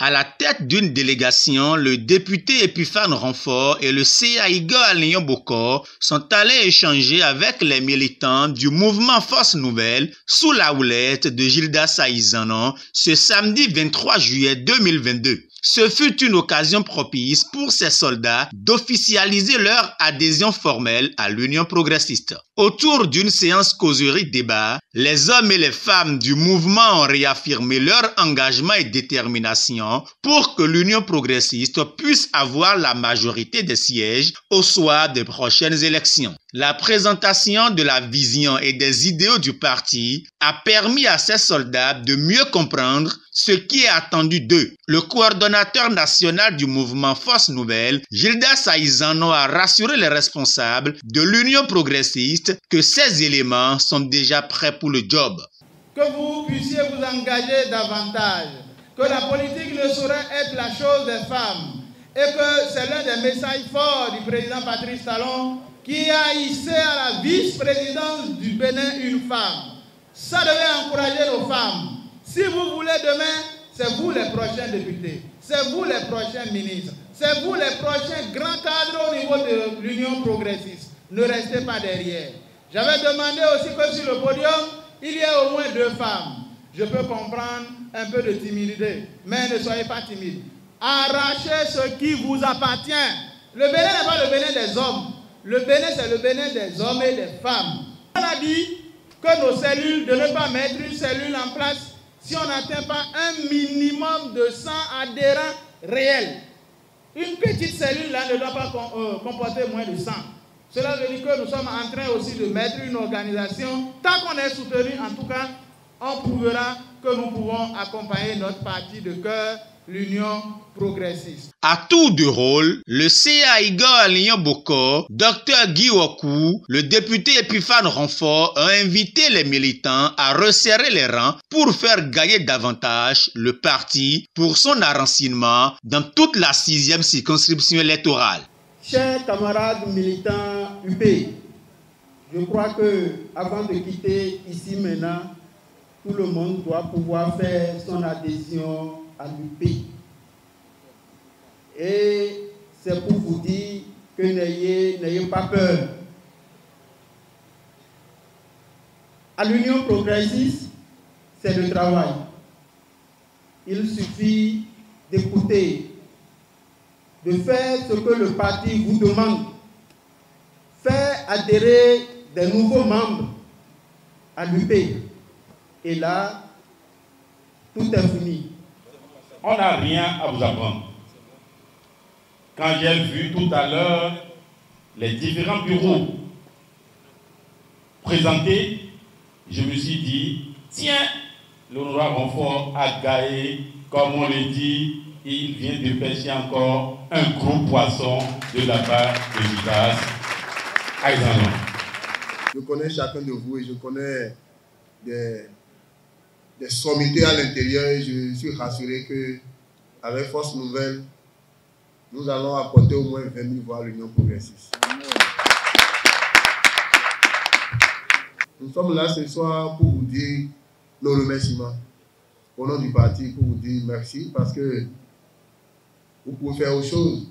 À la tête d'une délégation, le député Epiphane Renfort et le CAIGA Alignon Bokor sont allés échanger avec les militants du mouvement Force Nouvelle sous la houlette de Gilda Saïzanon ce samedi 23 juillet 2022. Ce fut une occasion propice pour ces soldats d'officialiser leur adhésion formelle à l'Union progressiste. Autour d'une séance causerie-débat, les hommes et les femmes du mouvement ont réaffirmé leur engagement et détermination pour que l'Union progressiste puisse avoir la majorité des sièges au soir des prochaines élections. La présentation de la vision et des idéaux du parti a permis à ces soldats de mieux comprendre ce qui est attendu d'eux. Le coordonnateur national du mouvement Force Nouvelle, Gilda Saïzanon, a rassuré les responsables de l'Union progressiste que ces éléments sont déjà prêts pour le job. Que vous puissiez vous engager davantage, que la politique ne saurait être la chose des femmes et que c'est l'un des messages forts du président Patrice Talon qui a hissé à la vice-présidence du Bénin une femme. Ça devait encourager nos femmes. Si vous voulez demain, c'est vous les prochains députés, c'est vous les prochains ministres, c'est vous les prochains grands cadres au niveau de l'Union progressiste. Ne restez pas derrière. J'avais demandé aussi que sur le podium, il y ait au moins 2 femmes. Je peux comprendre un peu de timidité, mais ne soyez pas timide. Arrachez ce qui vous appartient. Le Bénin n'est pas le Bénin des hommes. Le Bénin, c'est le Bénin des hommes et des femmes. On a dit que nos cellules, de ne pas mettre une cellule en place si on n'atteint pas un minimum de 100 adhérents réels. Une petite cellule là ne doit pas comporter moins de 100. Cela veut dire que nous sommes en train aussi de mettre une organisation. Tant qu'on est soutenu, en tout cas, on prouvera que nous pouvons accompagner notre parti de cœur, l'Union progressiste. À tour de rôle, le CAIGA Alignon Bokor, Dr Guy Wakou, le député Epiphane Renfort ont invité les militants à resserrer les rangs pour faire gagner davantage le parti pour son enracinement dans toute la 6e circonscription électorale. Chers camarades militants UP, je crois que avant de quitter ici maintenant, tout le monde doit pouvoir faire son adhésion à l'UP. Et c'est pour vous dire que n'ayez pas peur. À l'Union progressiste, c'est le travail. Il suffit d'écouter, de faire ce que le parti vous demande. Faire adhérer des nouveaux membres à l'UP. Et là, tout est fini. On n'a rien à vous apprendre. Quand j'ai vu tout à l'heure les différents bureaux présentés, je me suis dit, tiens, l'honorable Renfort a gagné, comme on le dit, il vient de pêcher encore un gros poisson de la part de Gilda Saïzanon. Je connais chacun de vous et je connais des sommités à l'intérieur et je suis rassuré qu'avec Force Nouvelle, nous allons apporter au moins 20 000 voix à l'Union progressiste. Nous sommes là ce soir pour vous dire nos remerciements au nom du parti, pour vous dire merci parce que vous pouvez faire autre chose.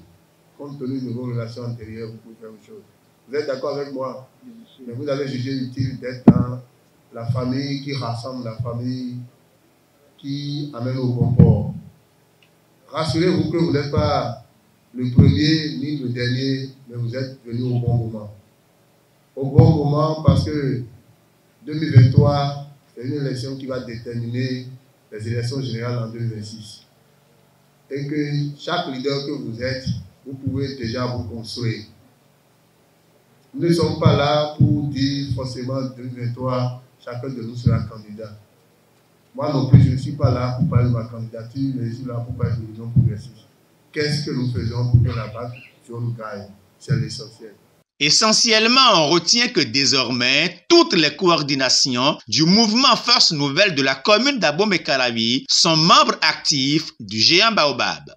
Compte tenu de vos relations antérieures, vous pouvez faire autre chose. Vous êtes d'accord avec moi? Mais vous avez jugé utile d'être dans la famille qui rassemble, la famille qui amène au bon port. Rassurez-vous que vous n'êtes pas le premier ni le dernier, mais vous êtes venu au bon moment. Au bon moment parce que 2023, c'est une élection qui va déterminer les élections générales en 2026. Et que chaque leader que vous êtes, vous pouvez déjà vous construire. Nous ne sommes pas là pour dire forcément 2023, chacun de nous sera candidat. Moi non plus, je ne suis pas là pour parler de ma candidature, mais je suis là pour parler de l'Union progressiste. Qu'est-ce que nous faisons pour que la bague sur nous gagne? C'est l'essentiel. Essentiellement, on retient que désormais, toutes les coordinations du mouvement Force Nouvelle de la commune d'Abomey-Calavi sont membres actifs du géant Baobab.